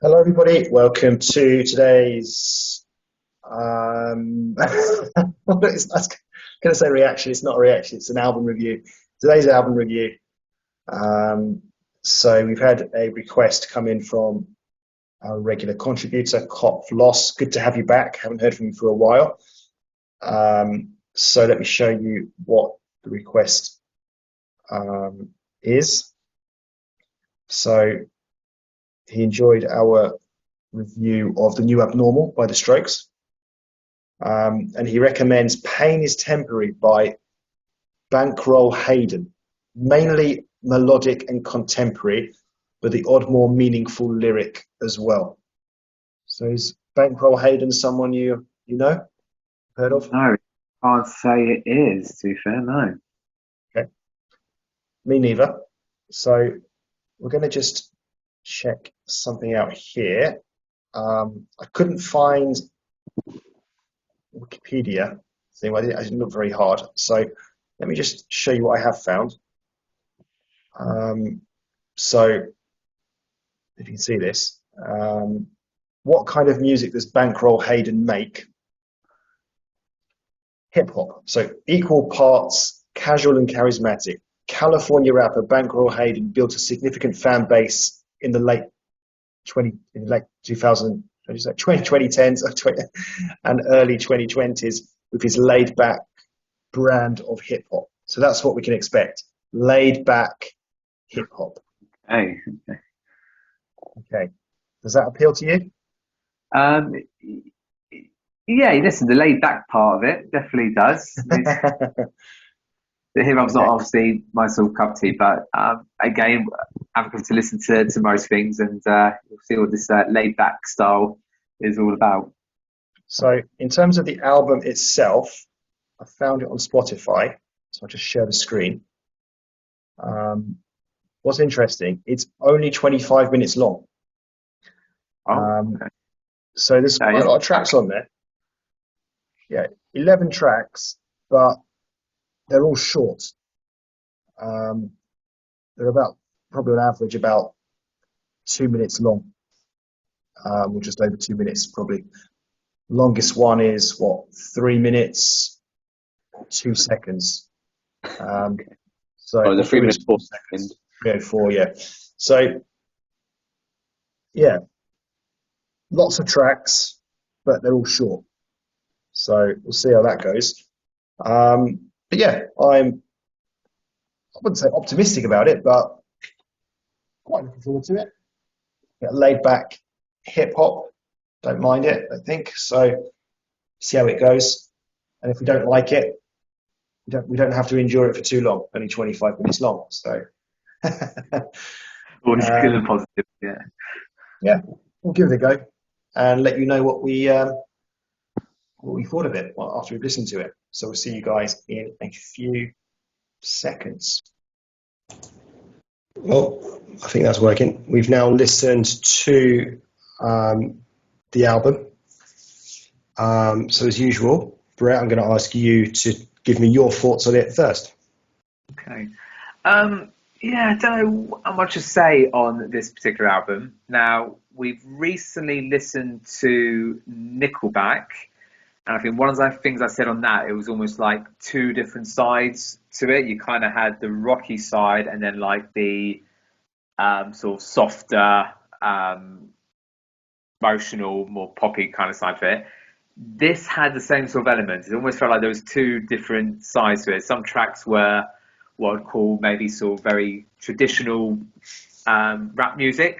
Hello, everybody. Welcome to today's. I was going to say reaction. It's not a reaction. It's an album review. Today's album review. Um, so we've had a request come in from our regular contributor, Cop Loss. Good to have you back. Haven't heard from you for a while. So let me show you what the request is. So he enjoyed our review of the new Abnormal by The Strokes. And he recommends Pain is Temporary by Bankrol Hayden, mainly melodic and contemporary, but the odd, more meaningful lyric as well. So is Bankrol Hayden someone you know, heard of? No, can't say it is, to be fair, no. Okay, me neither. So we're going to just check something out here. I couldn't find Wikipedia thing. I didn't look very hard. So let me just show you what I have found. Um, so if you can see this, what kind of music does Bankroll Hayden make? Hip hop. So equal parts casual and charismatic. California rapper Bankroll Hayden built a significant fan base in the late 2000, 2010s and early 2020s with his laid back brand of hip hop. So that's what we can expect. Laid back hip hop. Hey, Okay. Does that appeal to you? um, yeah, listen, the laid back part of it definitely does. The hip hop's not Okay. obviously my sort of cup of tea, but again, I've come to listen to most things, and you'll see what this laid back style is all about. So in terms of the album itself, I found it on Spotify. So I'll just share the screen. Um, what's interesting, it's only 25 minutes long. Oh, Um, okay. so there's Yeah, quite a lot of tracks on there. Yeah, 11 tracks, but they're all short. Um, they're about probably on average about 2 minutes long, or just over 2 minutes probably. Longest one is what, 3 minutes, 2 seconds. Um, so, oh, the or three three minute minutes, four four second. seconds, 3:04, yeah. So, yeah, lots of tracks, but they're all short. So we'll see how that goes. But yeah, I wouldn't say optimistic about it, but quite looking forward to it. Yeah, laid back hip hop, don't mind it, I think. So see how it goes. And if we don't like it, we don't have to endure it for too long, only 25 minutes long. So Always good and um, positive. Yeah. yeah, we'll give it a go and let you know what we thought of it after we've listened to it. So we'll see you guys in a few seconds. Well, I think that's working. We've now listened to um, the album. So as usual, Brett, I'm going to ask you to give me your thoughts on it first. Okay. Um, yeah, I don't know how much to say on this particular album. Now, we've recently listened to Nickelback, and I think one of the things I said on that, it was almost like two different sides to it. You kind of had the rocky side, and then like the sort of softer, um, emotional, more poppy kind of side to it. This had the same sort of elements. It almost felt like there was two different sides to it. Some tracks were what I'd call maybe sort of very traditional rap music.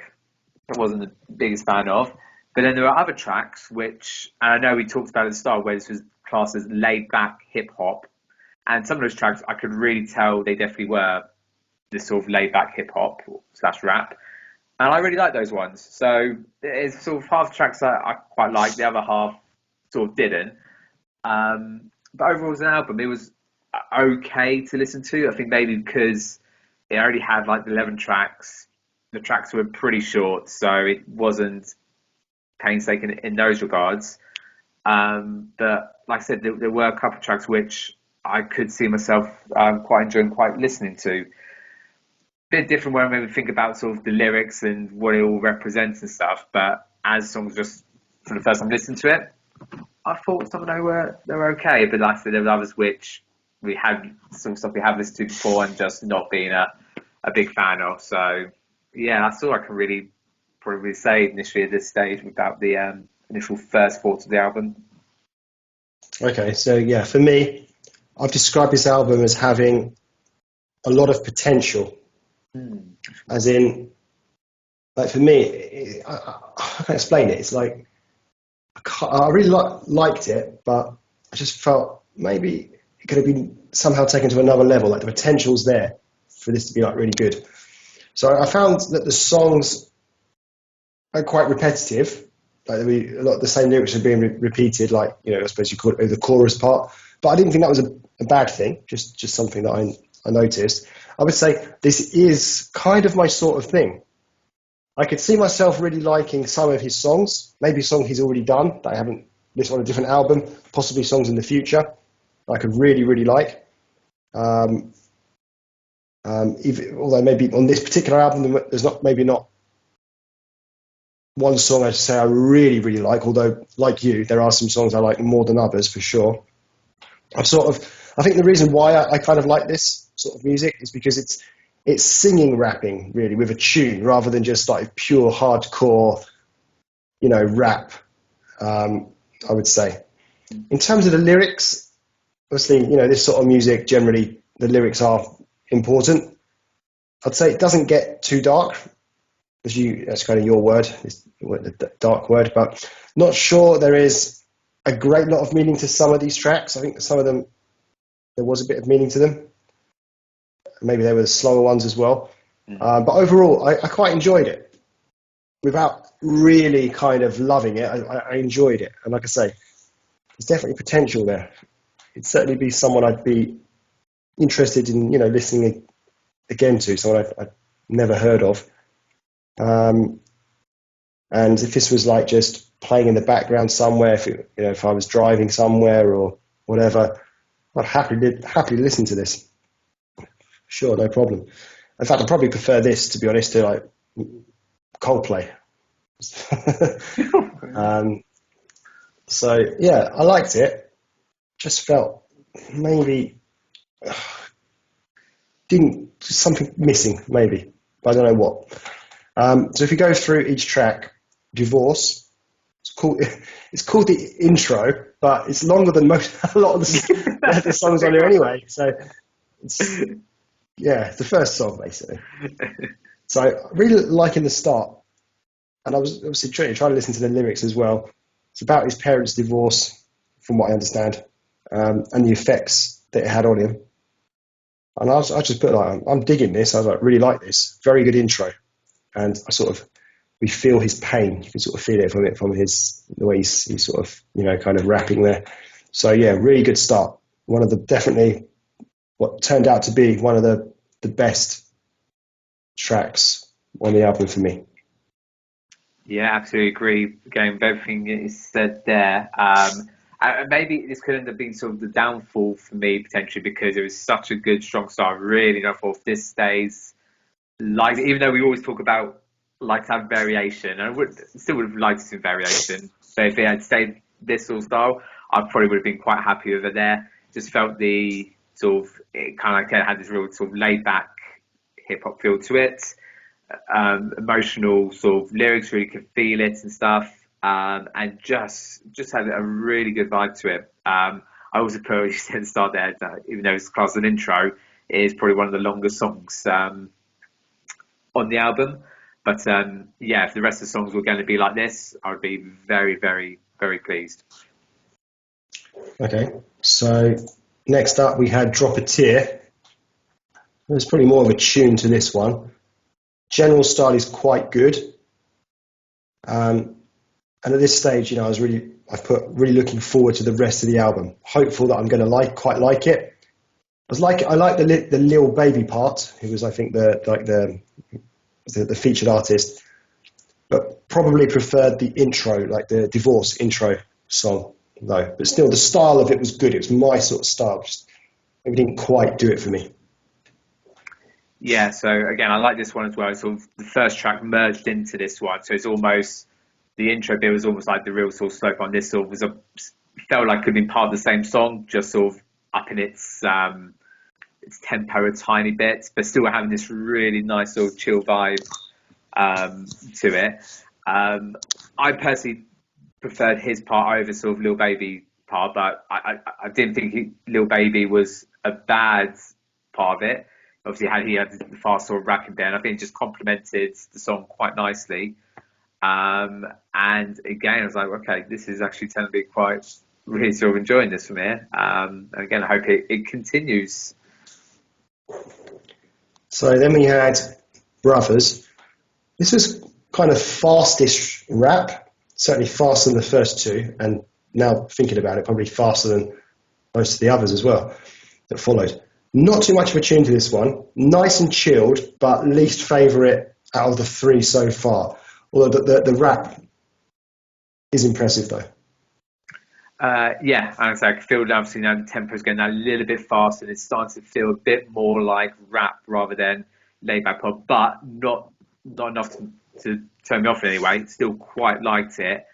I wasn't the biggest fan of. But then there are other tracks which, and I know we talked about at the start, where this was classed as laid back hip hop. And some of those tracks I could really tell they definitely were this sort of laid back hip hop slash rap. And I really like those ones. So it's sort of half the tracks I quite like, the other half sort of didn't. But overall, as an album, it was okay to listen to. I think maybe because it already had like 11 tracks, the tracks were pretty short, so it wasn't painstaking in those regards. But like I said, there were a couple of tracks which I could see myself quite enjoying, quite listening to. bit different when we think about sort of the lyrics and what it all represents and stuff. But as songs just for the first time listening to it, I thought some of them were okay. But like I said, there were others which we had some stuff we have listened to before and just not being a big fan of. So yeah, that's all I can really probably say initially at this stage about the initial first thoughts of the album. Okay, so yeah, for me, I've described this album as having a lot of potential. As in, like for me, I can't explain it. It's like I really liked it, but I just felt maybe it could have been somehow taken to another level. Like the potential's there for this to be like really good. So I found that the songs are quite repetitive. Like a lot of the same lyrics are being repeated. Like, you know, I suppose you call it the chorus part. But I didn't think that was a bad thing. Just something that I noticed. I would say this is kind of my sort of thing. I could see myself really liking some of his songs, maybe songs he's already done that I haven't listened on a different album, possibly songs in the future I could really, really like. Although maybe on this particular album, there's maybe not one song I'd say I really, really like, although like you, there are some songs I like more than others for sure. I think the reason why I kind of like this sort of music is because it's singing rapping really with a tune rather than just like pure hardcore, you know, rap. I would say. In terms of the lyrics, obviously, you know, this sort of music generally the lyrics are important. I'd say it doesn't get too dark, that's kind of your word, the dark word, but not sure there is a great lot of meaning to some of these tracks. I think that some of them there was a bit of meaning to them. Maybe they were the slower ones as well. But overall, I quite enjoyed it. Without really kind of loving it, I enjoyed it. And like I say, there's definitely potential there. It'd certainly be someone I'd be interested in, you know, listening again to, someone I've never heard of. And if this was like just playing in the background somewhere, if I was driving somewhere or whatever, I'd happily listen to this. Sure, no problem. In fact, I'd probably prefer this, to be honest, to like Coldplay. So yeah, I liked it. Just felt maybe something missing, maybe, but I don't know what. So if you go through each track, Divorce, it's called the intro, but it's longer than a lot of the songs on here anyway. So it's the first song basically. So I really liking the start, and I was obviously trying to listen to the lyrics as well. It's about his parents' divorce, from what I understand, and the effects that it had on him. And I just put like, I'm digging this. I was like, really like this. Very good intro, and we feel his pain. You can sort of feel it from the way he's sort of, you know, kind of rapping there. So yeah, really good start. One of the definitely what turned out to be one of the best tracks on the album for me. Yeah, absolutely agree. Again, with everything that is said there. And maybe this could end up being sort of the downfall for me potentially because it was such a good, strong start. Really, I thought if this stays like, even though we always talk about like to have variation, and still would have liked some variation. So if it had stayed this sort of style, I probably would have been quite happy with it there. Just felt the sort of, it kind of like had this real sort of laid back hip hop feel to it. Emotional sort of lyrics, really could feel it and stuff. And just had a really good vibe to it. I also put, you said at the start there, that even though it's classed as an intro, it is probably one of the longer songs on the album. But if the rest of the songs were going to be like this, I would be very, very, very pleased. Okay, so next up we had Drop a Tear. There's probably more of a tune to this one. General style is quite good. And at this stage, you know, I've put really looking forward to the rest of the album. Hopeful that I'm going to quite like it. I like the Lil Baby part, who was, I think, the featured artist, but probably preferred the intro, like the Divorce intro song, though. But still, the style of it was good. It was my sort of style. Just maybe didn't quite do it for me. Yeah, so again, I like this one as well. Sort of the first track merged into this one, so it's almost the intro bit was almost like the real sort of slow on. This sort of was a felt like could have been part of the same song, just sort of up in its tempo a tiny bit, but still having this really nice sort of chill vibe to it. I personally preferred his part over sort of Lil Baby part, but I didn't think Lil Baby was a bad part of it. Obviously, he had the fast sort of rapping bit, and I think it just complemented the song quite nicely. And again, I was like, okay, this is actually going to be quite really sort of enjoying this from here. And again, I hope it continues. So then we had Brothers. This was kind of fastest rap, certainly faster than the first two, and now thinking about it, probably faster than most of the others as well that followed. Not too much of a tune to this one. Nice and chilled, but least favourite out of the three so far. Although the rap is impressive though. Yeah, and so I can feel obviously now the tempo is getting a little bit faster and it's starting to feel a bit more like rap rather than laid back pop, but not enough to turn me off in any way. Still quite liked it.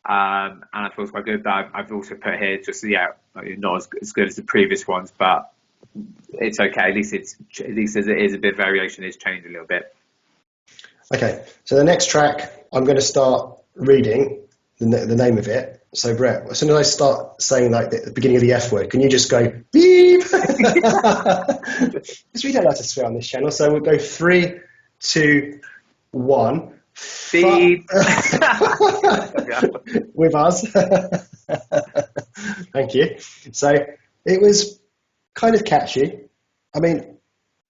And I thought it was quite good, but I've also put here just, yeah, not as good as the previous ones, but it's okay. At least as it is a bit of variation, it's changed a little bit. Okay, so the next track, I'm going to start reading the name of it. So Brett, as soon as I start saying like the beginning of the F word, can you just go beep? Because we don't like to swear on this channel, so we'll go 3, 2, 1. Beep. With us. Thank you. So it was kind of catchy. I mean,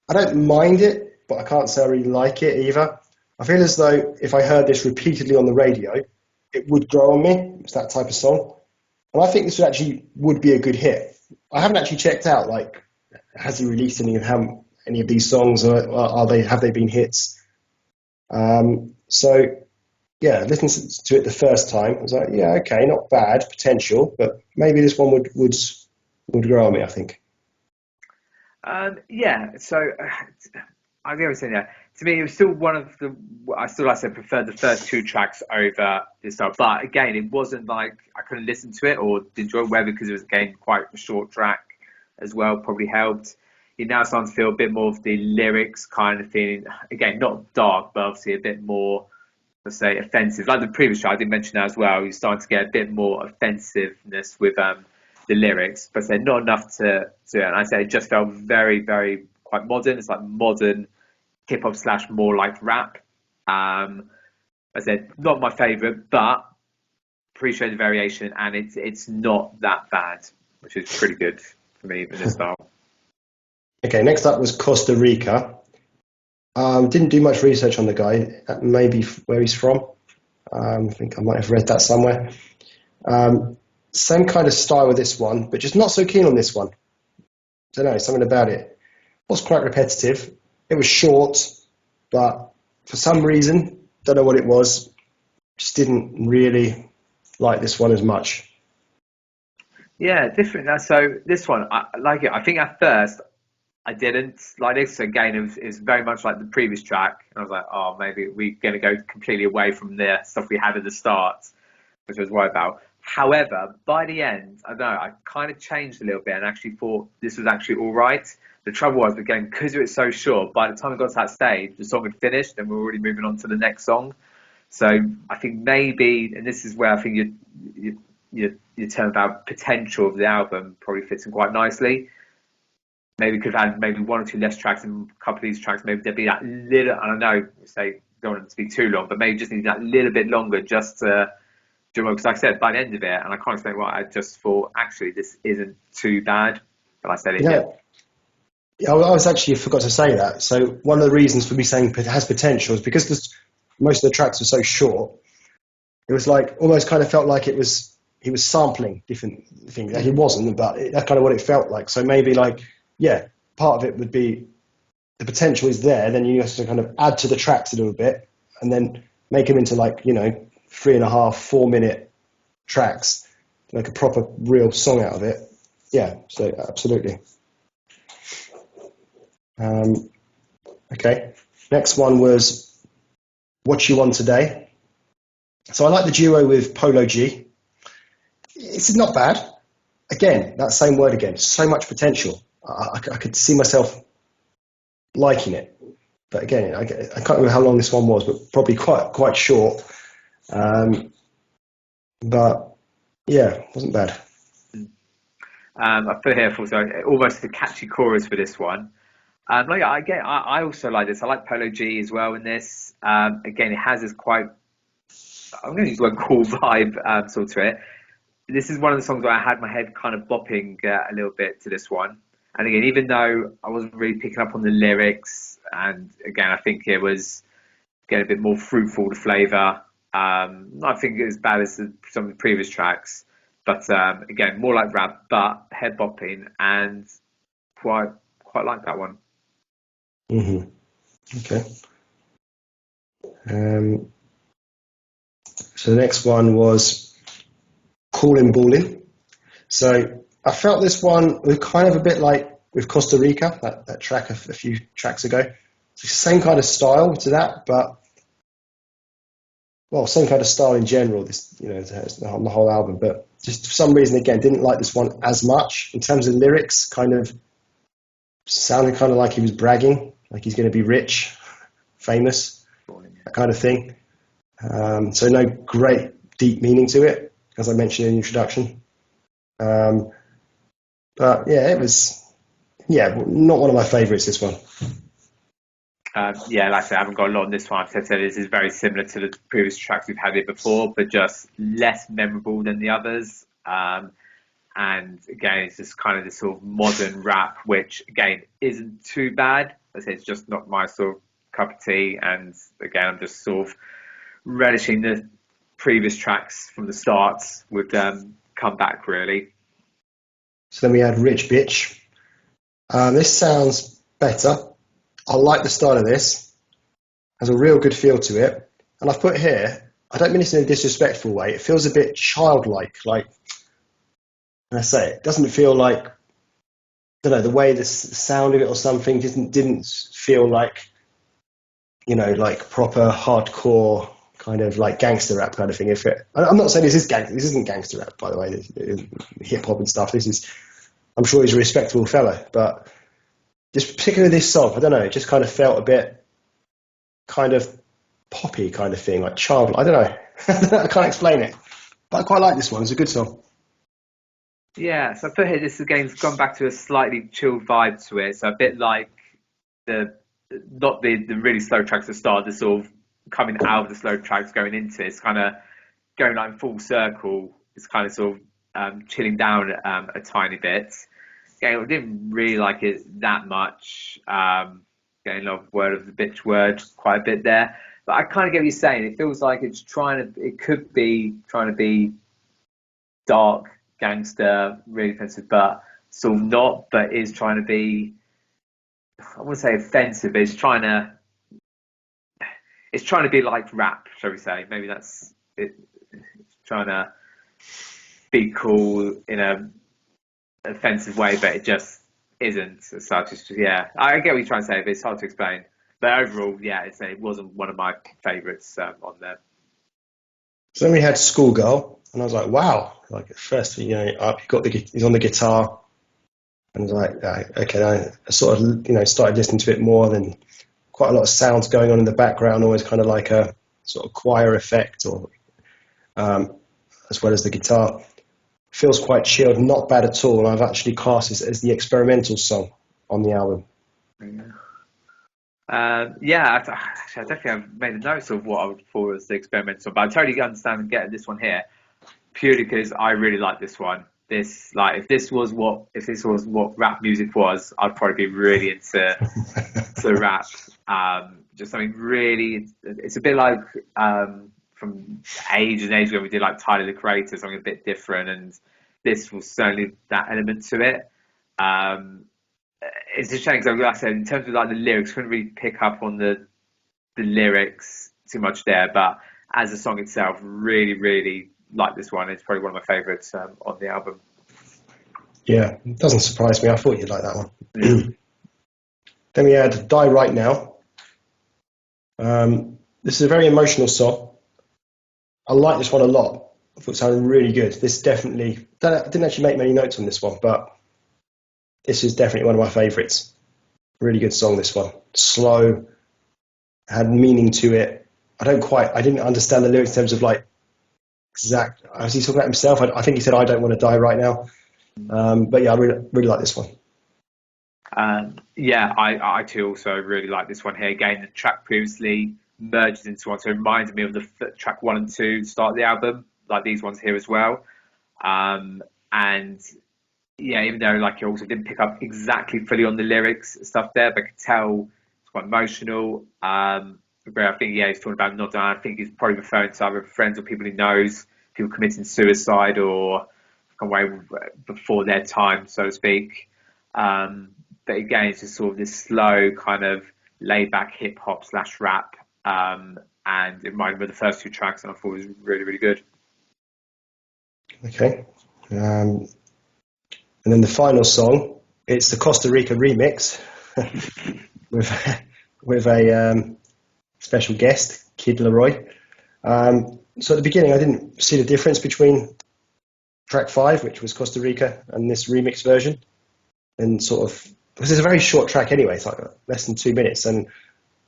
I don't mind it, but I can't say I really like it either. I feel as though if I heard this repeatedly on the radio, it would grow on me. It's that type of song. And I think this would be a good hit. I haven't actually checked out, like, has he released any of these songs, or have they been hits? So, yeah, listening to it the first time, I was like, yeah, okay, not bad, potential, but maybe this one would grow on me, I think. Yeah, so I'll give it that. To me, it was still one of the. I still, like I said, preferred the first two tracks over this stuff. But again, it wasn't like I couldn't listen to it or enjoy it, whether because it was again quite a short track as well. Probably helped. It now starting to feel a bit more of the lyrics kind of feeling. Again, not dark, but obviously a bit more, let's say, offensive. Like the previous track, I did mention that as well. You're starting to get a bit more offensiveness with the lyrics, but they're not enough to do it. And I say it just felt very, very quite modern. It's like modern hip hop / more like rap. I said not my favourite, but appreciate the variation, and it's not that bad, which is pretty good for me in this style. Okay, next up was Costa Rica. Didn't do much research on the guy, maybe where he's from. I think I might have read that somewhere. Same kind of style with this one, but just not so keen on this one. Don't know, something about it. It was quite repetitive. It was short, but for some reason, don't know what it was, just didn't really like this one as much. Yeah, different. So this one, I like it. I think at first I didn't like this. Again, it was very much like the previous track. And I was like, oh, maybe we're going to go completely away from the stuff we had at the start, which I was worried about. However, by the end, I don't know, I kind of changed a little bit and actually thought this was actually all right. The trouble was, again, because it was so short, by the time we got to that stage, the song had finished and we were already moving on to the next song. So I think maybe, and this is where I think your term about potential of the album probably fits in quite nicely. Maybe could have had maybe one or two less tracks and a couple of these tracks, maybe there'd be that little, I don't know, say, don't want it to be too long, but maybe just need that little bit longer just to, because like I said, by the end of it, and I can't explain why, I just thought, actually, this isn't too bad, but I said it. Yeah, I was actually forgot to say that. So one of the reasons for me saying it has potential is because most of the tracks were so short. It was like almost kind of felt like he was sampling different things. He wasn't, but that's kind of what it felt like. So maybe like, yeah, part of it would be the potential is there. Then you have to kind of add to the tracks a little bit and then make them into like, 3.5, 4 minute tracks, like a proper real song out of it. Yeah, so absolutely. Okay. Next one was What You Want Today. So I like the duo with Polo G. It's not bad. Again, that same word again. So much potential. I could see myself liking it. But again, I can't remember how long this one was, but probably quite short. But yeah, wasn't bad. I put here for almost a catchy chorus for this one. I also like this. I like Polo G as well in this. Again, it has this quite, I'm going to use the word cool vibe sort to it. This is one of the songs where I had my head kind of bopping a little bit to this one. And again, even though I wasn't really picking up on the lyrics, and again, I think it was getting a bit more fruitful, the flavour. I think it was as bad as some of the previous tracks, but again, more like rap, but head bopping, and quite like that one. Mm-hmm. Okay. So the next one was Callin' Ballin'. So I felt this one was kind of a bit like with Costa Rica, that track a few tracks ago. It's the same kind of style to that, but well, same kind of style in general. This, on the whole album, but just for some reason, again, didn't like this one as much in terms of lyrics. Kind of sounded kind of like he was bragging, like he's going to be rich, famous, that kind of thing. So no great deep meaning to it, as I mentioned in the introduction. But yeah, it was, not one of my favourites, this one. Like I said, I haven't got a lot on this one. I've said this is very similar to the previous tracks we've had here before, but just less memorable than the others. And again, it's just kind of this sort of modern rap, which again isn't too bad. I say it's just not my sort of cup of tea. And again, I'm just sort of relishing the previous tracks from the start would come back really. So then we had Rich Bitch. This sounds better. I like the style of this. Has a real good feel to it. And I've put here, I don't mean this in a disrespectful way, it feels a bit childlike. Like, when I say it doesn't feel like, I don't know, the way the sound of it or something didn't feel like, like proper hardcore kind of like gangster rap kind of thing. I'm not saying this isn't gangster rap, by the way, hip hop and stuff. I'm sure he's a respectable fellow, but just particularly this song, I don't know, it just kind of felt a bit kind of poppy kind of thing, like child. I don't know. I can't explain it, but I quite like this one. It's a good song. Yeah, so I put here this again's gone back to a slightly chilled vibe to it. So a bit like not the really slow tracks at the start, the sort of coming out of the slow tracks going into it. It's kind of going like full circle. It's kind of sort of chilling down a tiny bit. Yeah, I didn't really like it that much. Getting a lot of word of the bitch word quite a bit there. But I kind of get what you're saying. It feels like it could be trying to be dark, gangster, really offensive, but sort of not, but is trying to be, I wouldn't say offensive, but it's trying to be like rap, shall we say. Maybe that's it. It's trying to be cool in a offensive way, but it just isn't as such. It's just, I get what you're trying to say, but it's hard to explain. But overall, it wasn't one of my favourites on there. So then we had Schoolgirl, and I was like, wow. Like at first, he's on the guitar, and I was like, okay. I sort of, started listening to it more. Then quite a lot of sounds going on in the background, always kind of like a sort of choir effect, or as well as the guitar. Feels quite chilled, not bad at all. I've actually classed this as the experimental song on the album. I definitely have made a note of what I would call as the experimental, but I totally understand and get this one here, purely because I really like this one. If this was what rap music was, I'd probably be really into rap. Just something really, it's a bit like from ages and ages ago we did like Tyler the Creator, something a bit different, and this was certainly that element to it. It's a shame because, like I said, in terms of like the lyrics, couldn't really pick up on the lyrics too much there, but as a song itself, really, really like this one. It's probably one of my favourites on the album. Yeah, it doesn't surprise me. I thought you'd like that one. Then we had Die Right Now. This is a very emotional song. I like this one a lot. I thought it sounded really good. This definitely, didn't actually make many notes on this one, but this is definitely one of my favourites. Really good song, this one. Slow, had meaning to it. I didn't understand the lyrics in terms of like exact, as he's talking about himself. I think he said, I don't want to die right now. But yeah, I really like this one. Yeah, I too also really like this one here. Again, the track previously merged into one, so it reminded me of the track 1 and 2 start of the album, like these ones here as well. And yeah, even though like you also didn't pick up exactly fully on the lyrics and stuff there, but I could tell it's quite emotional. But I think he's talking about not dying. I think he's probably referring to either friends or people he knows, people committing suicide or gone away before their time, so to speak. But again, it's just sort of this slow kind of laid back hip hop slash rap. And it reminded me of the first 2 tracks, and I thought it was really, really good. Okay. And then the final song, it's the Costa Rica remix with with a special guest, Kid Leroy. So at the beginning, I didn't see the difference between track 5, which was Costa Rica, and this remix version. And sort of, because it's a very short track anyway, it's like less than 2 minutes. And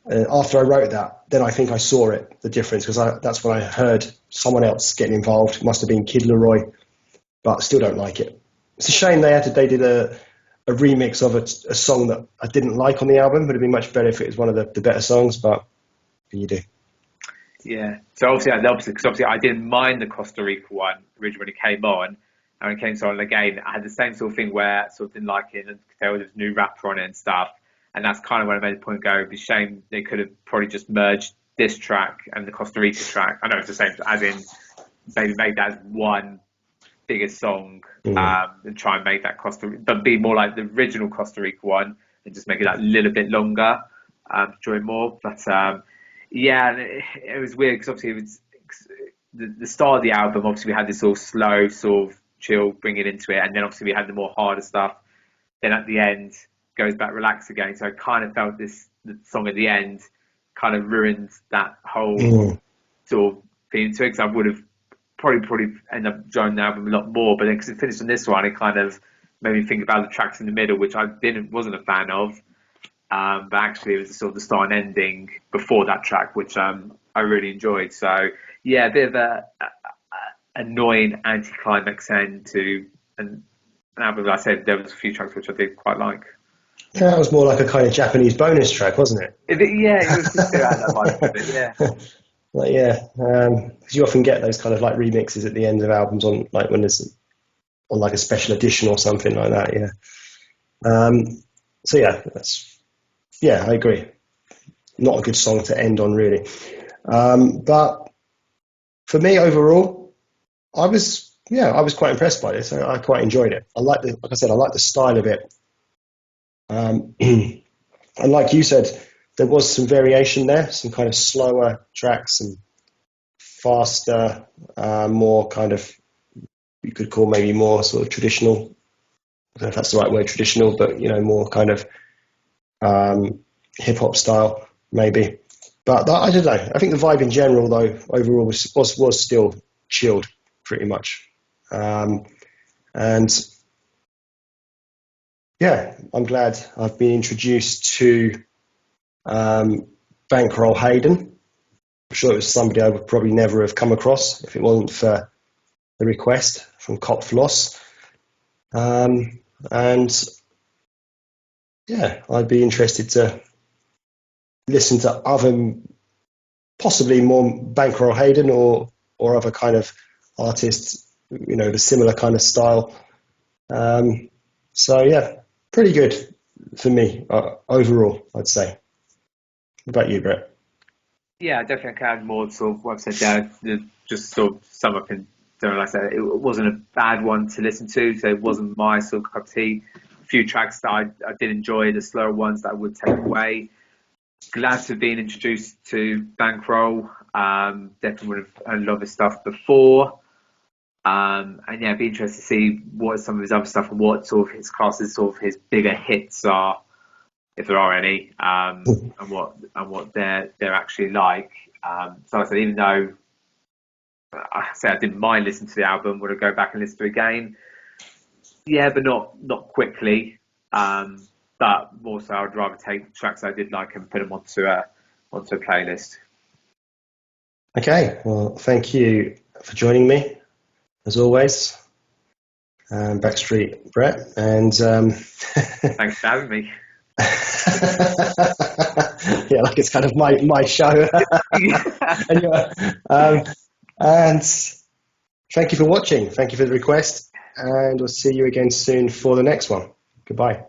after I wrote that, then I think I saw the difference, because that's when I heard someone else getting involved. It must have been Kid Leroy, but I still don't like it. It's a shame they did a remix of a song that I didn't like on the album. It would have been much better if it was one of the better songs, but what can you do? Yeah. So obviously, the opposite, because obviously I didn't mind the Costa Rica one originally when it came on. And when it came on again, I had the same sort of thing where I sort of didn't like it and there was a new rapper on it and stuff. And that's kind of when I made the point go, it'd be a shame they could have probably just merged this track and the Costa Rica track. I know it's the same, as in maybe make that as one bigger song, and try and make that but be more like the original Costa Rica one and just make it that little bit longer, enjoy more. But yeah, it was weird because obviously it was the start of the album. Obviously, we had this sort of slow, sort of chill, bring it into it, and then obviously we had the more harder stuff. Then at the end, goes back relax again. So I kind of felt the song at the end kind of ruined that whole sort of feeling to it, because I would have probably end up enjoying the album a lot more. But then because it finished on this one, it kind of made me think about the tracks in the middle, which I wasn't a fan of. But actually, it was sort of the start and ending before that track, which I really enjoyed. So yeah, a bit of a annoying anticlimax end to an album. Like I said, there was a few tracks which I did quite like. Yeah, that was more like a kind of Japanese bonus track, wasn't it? Yeah, it was just around that vibe of it, yeah. Like, yeah, because you often get those kind of like remixes at the end of albums on like when there's on like a special edition or something like that. Yeah. So yeah, I agree. Not a good song to end on, really. But for me overall, I was quite impressed by this. I quite enjoyed it. Like I said, I like the style of it. And like you said, there was some variation there, some kind of slower tracks, some faster, more kind of, you could call maybe more sort of traditional. I don't know if that's the right word, traditional, but more kind of hip hop style maybe. But I don't know. I think the vibe in general, though, overall was still chilled pretty much. And yeah, I'm glad I've been introduced to Bankrol Hayden. I'm sure it was somebody I would probably never have come across if it wasn't for the request from Cop Floss. And yeah, I'd be interested to listen to other, possibly more Bankrol Hayden or other kind of artists, the similar kind of style. So yeah, pretty good for me overall, I'd say. What about you, Brett? Yeah, definitely can add more sort of what I've said there. Just sort of sum up in like I said, it wasn't a bad one to listen to, so it wasn't my sort of cup of tea. A few tracks that I did enjoy, the slower ones that I would take away. Glad to have been introduced to Bankroll. Definitely would have heard a lot of his stuff before. And yeah, it'd be interesting to see what some of his other stuff and what sort of his classes, sort of his bigger hits are. if there are any, and what they're actually like. So I said, even though I say I didn't mind listening to the album, would I go back and listen to it again? Yeah, but not quickly. But also, I'd rather take tracks I did like and put them onto a playlist. Okay, well, thank you for joining me, as always, Backstreet Brett, and Thanks for having me. yeah, like it's kind of my show. And thank you for watching. Thank you for the request, and we'll see you again soon for the next one. Goodbye.